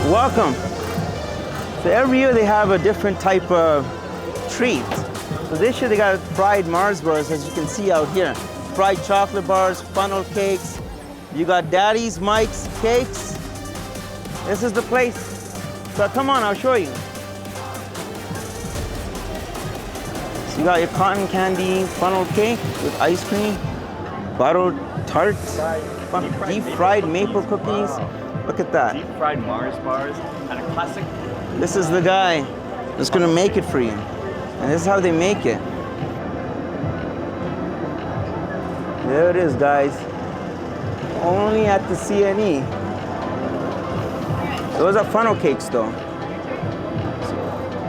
Welcome. So every year they have a different type of treat. So this year they got fried Mars bars, as you can see out here. Fried chocolate bars, funnel cakes. You got Daddy's Mike's cakes. This is the place. So come on, I'll show you. So you got your cotton candy funnel cake with ice cream, butter tarts, deep fried maple cookies. Look at that. Deep fried Mars bars and a classic. This is the guy that's gonna make it for you. And this is how they make it. There it is, guys. Only at the CNE. Those are funnel cakes though.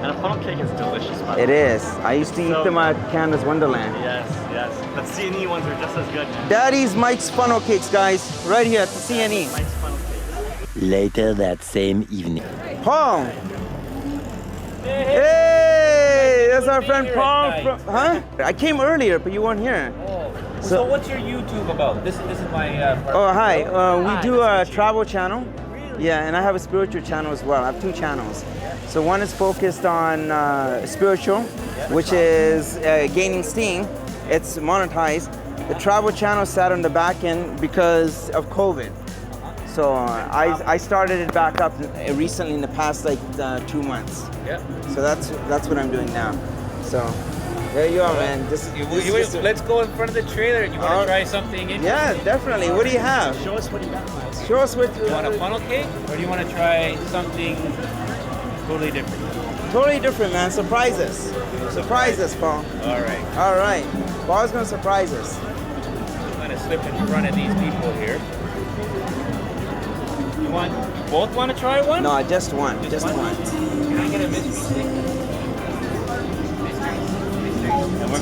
And a funnel cake is delicious, by the It way. is. I used to eat them at Canada's Wonderland. Yes, yes. The CNE ones are just as good, man. Daddy's Mike's funnel cakes, guys. Right here at the CNE. Mike's funnel cakes. Later that same evening. Paul. Hey, that's our friend Paul from, huh? I came earlier, but you weren't here. So what's your YouTube about? This is my. Oh, hi. We Hi, do nice a to meet you. travel channel. Yeah, and I have a spiritual channel as well. I have two channels. So one is focused on spiritual, which is gaining steam. It's monetized. The travel channel sat on the back end because of COVID. So I started it back up recently in the past like 2 months. Yeah. So that's what I'm doing now. So there you are, man. Let's go in front of the trailer. You want to try something interesting? Yeah, definitely. What do you have? Show us what you got, guys. Show us what You want a funnel cake, or do you want to try something totally different? Totally different, man. Surprise us. Surprise us, Paul. All right. All right. Paul's gonna surprise us. I'm gonna slip in front of these people here. You both want to try one? No, just one. Just one. Can I get a mystery stick?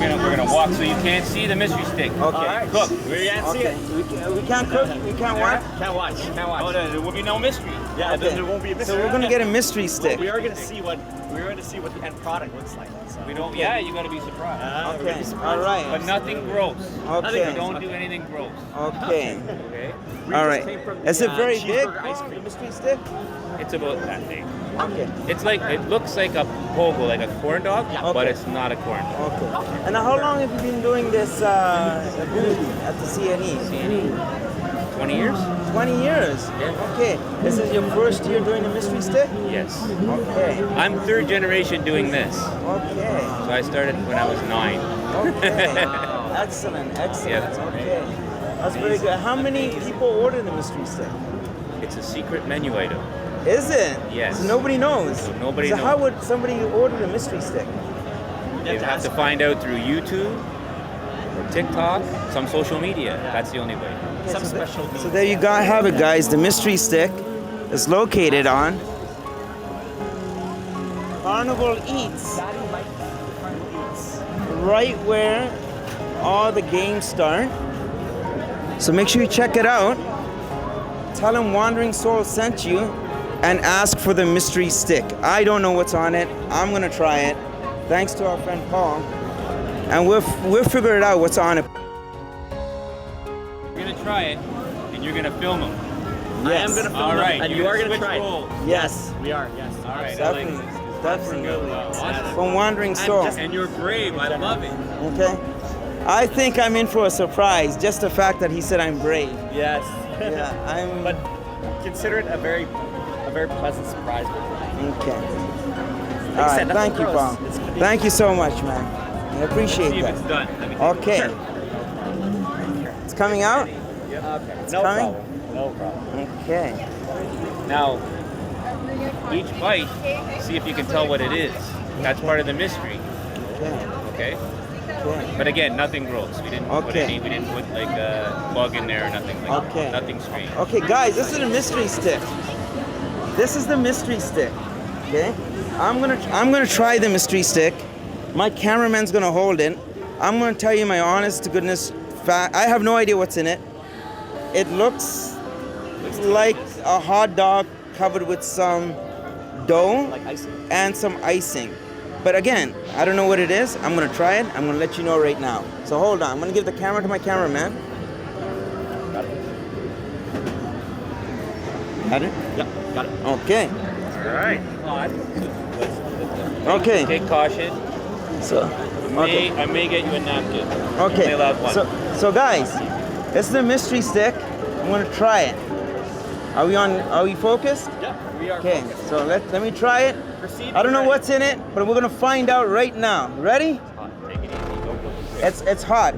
And we're gonna walk so you can't see the mystery stick. Okay. All right. Cook. We can't see Okay. it. We can't cook. We can't what? Can't watch. Can't watch. Oh, there will be no mystery. Yeah, Okay. there won't be a mystery. So we're gonna get a mystery stick. We are gonna see what the end product looks like. So. We don't. Yeah, you gotta be surprised. We're gonna Okay. be surprised. All right. But nothing gross. Okay. Don't do anything gross. Okay. Okay. We All just right. came from Is the, it very big? cheeseburger ice Paul, cream. the mystery stick? It's about that big. Okay. It's like it looks like a pogo, like a corn dog, but Okay. it's not a corn dog. Okay. And how long have you been doing this booth at the CNE? 20 years? 20 years. Yeah. Okay. This is your first year doing the mystery stick? Yes. Okay. I'm third generation doing this. Okay. So I started when I was 9. Okay. Excellent. Excellent. Yeah. Okay. That's very good. How many people order the mystery stick? It's a secret menu item. Is it? Yes. So nobody knows. So nobody So knows. how would somebody order the mystery stick? You have to find out through YouTube or TikTok, some social media. That's the only way. Some special needs. So there you go, have it, guys. The mystery stick is located on Carnival Eats, right where all the games start. So make sure you check it out. Tell them Wandering Soul sent you and ask for the mystery stick. I don't know what's on it. I'm gonna try it. Thanks to our friend Paul. And we'll figure it out what's on it. You're gonna try it, and you're gonna film them. I am gonna film All them, right. and you are gonna switch try it. roles. Yes. We are, yes. All right. Definitely. Definitely. Awesome. From Wandering Soul. And you're brave. I love it. Okay. I think I'm in for a surprise. Just the fact that he said I'm brave. Yes. Yeah, I'm. But consider it a very pleasant surprise. Okay. Like All I right. said, Thank you, nothing Paul. gross. It's gonna be- Thank you so much, man. I appreciate See if it's that. done. Let me take Okay. Sure. It's coming out. Okay. coming? No problem. No problem. Okay. Now, each bite, see if you can tell what it is. That's part of the mystery. Okay. Okay. Okay. But again, nothing gross. We didn't put Okay. we didn't put like a bug in there or nothing. Like Okay. Nothing strange. Okay, guys, this is the mystery stick. This is the mystery stick. Okay. I'm gonna try the mystery stick. My cameraman's gonna hold it. I'm gonna tell you my honest to goodness fact. I have no idea what's in it. It looks like a hot dog covered with some dough Like icing. and some icing. But again, I don't know what it is. I'm gonna try it. I'm gonna let you know right now. So hold on. I'm gonna give the camera to my cameraman. Had it? Yep, got it. Okay. All right. Okay. Take caution. So. Okay. I may get you a napkin. You're Okay. only allowed one. So guys, this is the mystery stick. I'm gonna try it. Are we focused? Yep, we are. Okay. Focused. So let me try it. Proceed. I don't know Ready. what's in it, but we're gonna find out right now. Ready? Take it easy. Go. It's hot.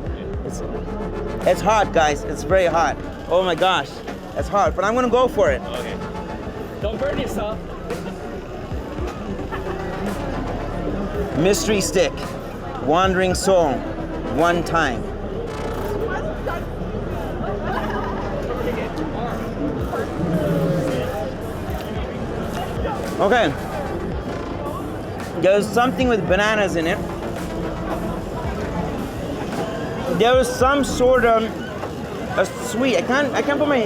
It's hot, guys. It's very hot. Oh my gosh, it's hot. But I'm gonna go for it. Okay. Don't burn yourself. Mystery stick, wandering soul, one time. Okay. There's something with bananas in it. There was some sort of a sweet. I can't put my.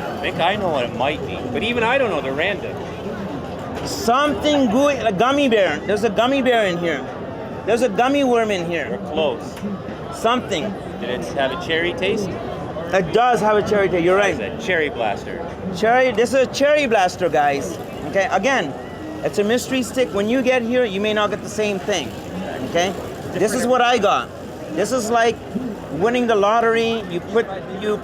I think I know what it might be, but even I don't know. They're random. Something gooey, a gummy bear. There's a gummy bear in here. There's a gummy worm in They're here. close. Something. Did it have a cherry taste? It does have a cherry taste. You're It's right. a cherry blaster. Cherry. This is a cherry blaster, guys. Okay. Again, it's a mystery stick. When you get here, you may not get the same thing. Okay. This is what I got. This is like winning the lottery. You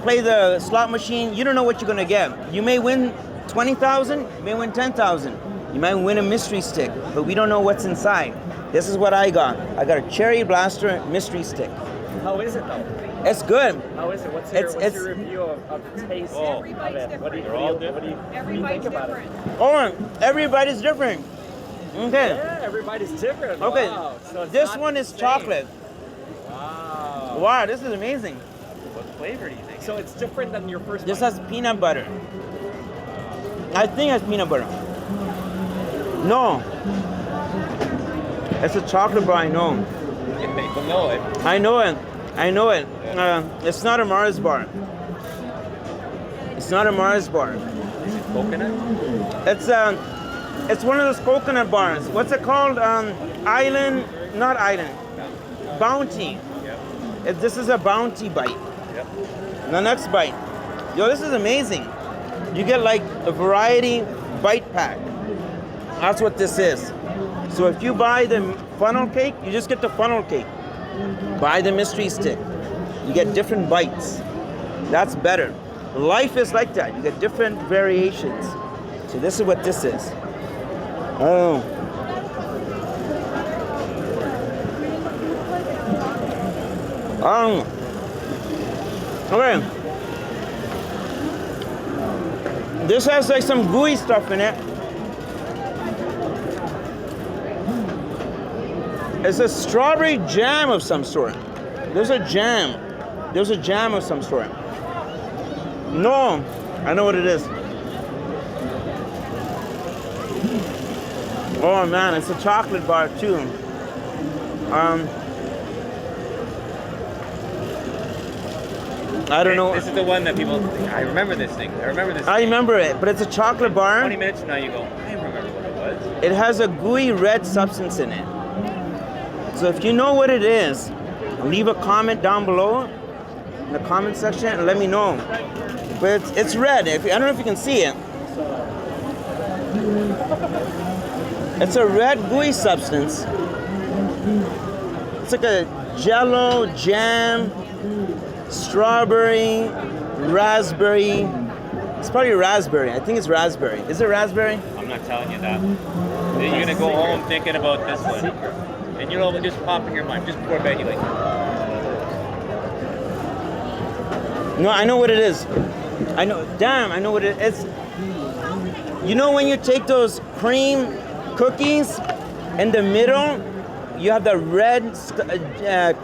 play the slot machine. You don't know what you're gonna get. You may win 20,000. You may win 10,000. You might win a mystery stick, but we don't know what's inside. This is what I got. I got a cherry blaster mystery stick. How is it though? It's good. How is it? What's your review of the taste Oh. of it? What do you Everybody's think about it? different. Oh, everybody's different. Okay. Yeah, everybody's different. Okay. Wow. So it's This not one the is same. chocolate. Wow. Wow, this is amazing. What flavor do you think? So it's different than your first This one. has peanut butter. I think it has peanut butter. No. It's a chocolate bar, I know. You'll know it. I know it. I know it. It's not a Mars bar. It's not a Mars bar. Is it coconut? It's one of those coconut bars. What's it called? Island, not Island. Bounty. Yep. This is a Bounty bite. Yep. The next bite. Yo, this is amazing. You get like a variety bite pack. That's what this is. So if you buy the funnel cake, you just get the funnel cake. Buy the mystery stick. You get different bites. That's better. Life is like that. You get different variations. So this is what this is. Oh. Okay. This has like some gooey stuff in it. It's a strawberry jam of some sort. There's a jam. There's a jam of some sort. No, I know what it is. Oh man, it's a chocolate bar too. I don't know. This is the one that people. I remember this thing. I remember this. I remember it, but it's a chocolate bar. 20 minutes from now, you go. I remember what it was. It has a gooey red substance in it. So if you know what it is, leave a comment down below in the comment section and let me know. But it's red. I don't know if you can see it. It's a red gooey substance. It's like a jello, jam, strawberry, raspberry. It's probably raspberry. I think it's raspberry. Is it raspberry? I'm not telling you that. Then you're gonna go home thinking about this one, and you'll just pop in your mind just before bed. You're like, No, I know what it is. I know. Damn, I know what it is. You know when you take those cream cookies in the middle, you have the red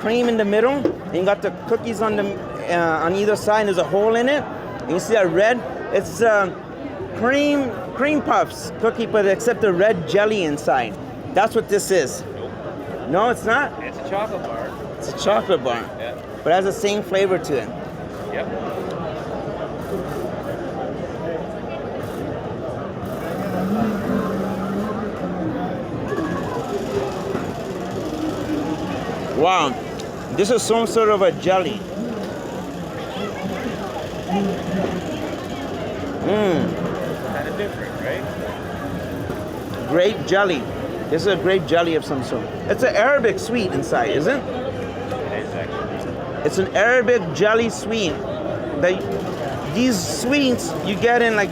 cream in the middle, and you got the cookies on the on either side. And there's a hole in it. And you see that red? It's cream puffs cookie, but except the red jelly inside. That's what this is. nope. No, it's not. It's a chocolate bar. It's a chocolate bar, Yeah. but it has the same flavor to it. Yep. Wow, this is some sort of a jelly. Kind of different, right? Grape jelly. This is a grape jelly of some sort. It's an Arabic sweet inside, isn't it? It is actually. It's an Arabic jelly sweet. These sweets you get in like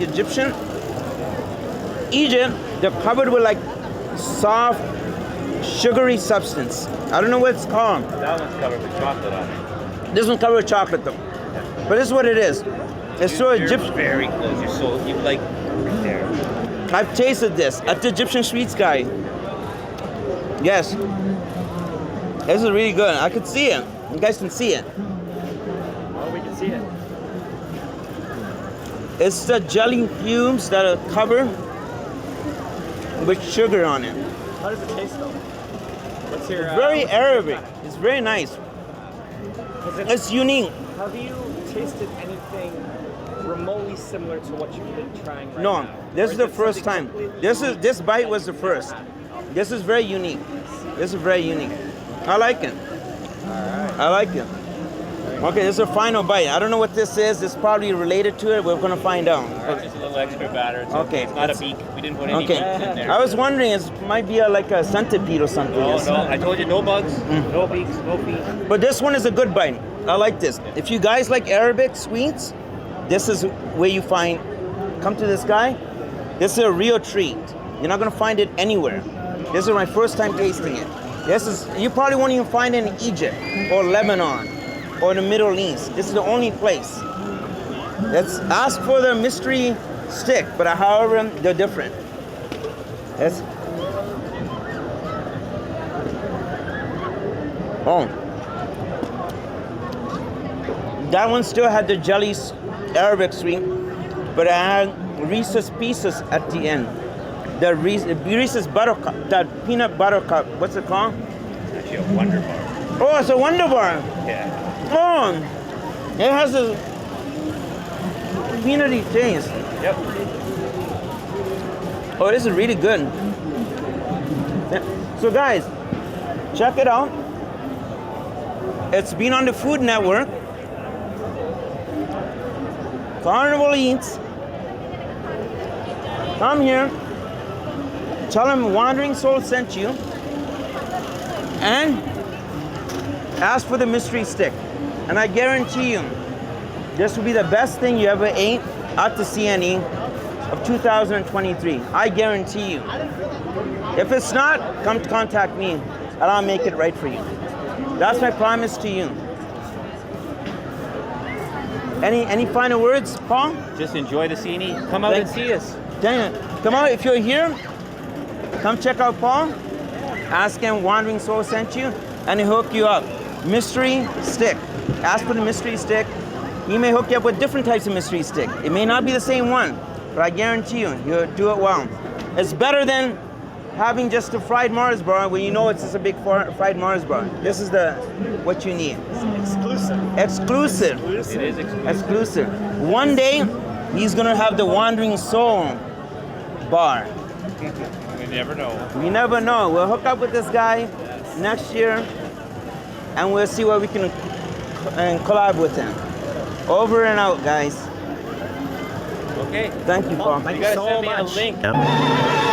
Egypt, they're covered with like soft, sugary substance. I don't know what it's called. That one's covered with chocolate on it. This one's covered with chocolate though. But this is what it is. It's so You're Egyptian. very close. You're so you like right there. I've tasted this at the Egyptian Sweets guy. Yes. This is really good. I could see it. You guys can see it. Oh, we can see it. It's the jelly fumes that are covered with sugar on it. How does it taste though? What's your Very Arabic. It's very nice. It's unique. Have you tasted anything remotely similar to what you've been trying right No, now? this Or is the it first something time. completely This bite was the first. This is very unique. This is very unique. I like it. I like it. Okay, this is a final bite. I don't know what this is. It's probably related to it. We're gonna find out. It's just a little extra batter. It's Okay. It's not a beak. We didn't put any Okay. beaks in there. I was wondering, it might be like a centipede or something. No, Yes. no. I told you no bugs, no beaks, no feet. But this one is a good bite. I like this. If you guys like Arabic sweets, this is where you find. Come to this guy. This is a real treat. You're not gonna find it anywhere. This is my first time tasting it. You probably won't even find it in Egypt or Lebanon or the Middle East. This is the only place. Let's ask for the mystery stick, but however they're different. Yes. Oh. That one still had the jelly Arabic sweet, but it had Reese's Pieces at the end. The Reese's Buttercup, that peanut butter cup. What's it called? Actually, a Wonder Bar. Oh, it's a Wonder Bar. Yeah. Oh, it has a peanutty taste. Yep. Oh, this is really good. So guys, check it out. It's been on the Food Network. Carnival Eats. Come here. Tell them Wandering Soul sent you. And ask for the mystery stick. And I guarantee you, this will be the best thing you ever ate at the CNE of 2023. I guarantee you. If it's not, come to contact me and I'll make it right for you. That's my promise to you. Any final words, Paul? Just enjoy the CNE. Come out and see us. Dang it. Come on, if you're here, come check out Paul. Ask him Wandering Soul sent you, and he'll hook you up. Mystery stick. Ask for the mystery stick. He may hook you up with different types of mystery stick. It may not be the same one, but I guarantee you, he'll do it well. It's better than having just a fried Mars bar when you know it's just a big fried Mars bar. This is what you need. exclusive. Exclusive. It is exclusive. Exclusive. One day, he's gonna have the Wandering Soul bar. We never know. You never know. We'll hook up with this guy next year, and we'll see what we can collab with him. Over and out, guys. Okay. Thank you, Paul. Thank You you gotta so send me a much. link. Yep.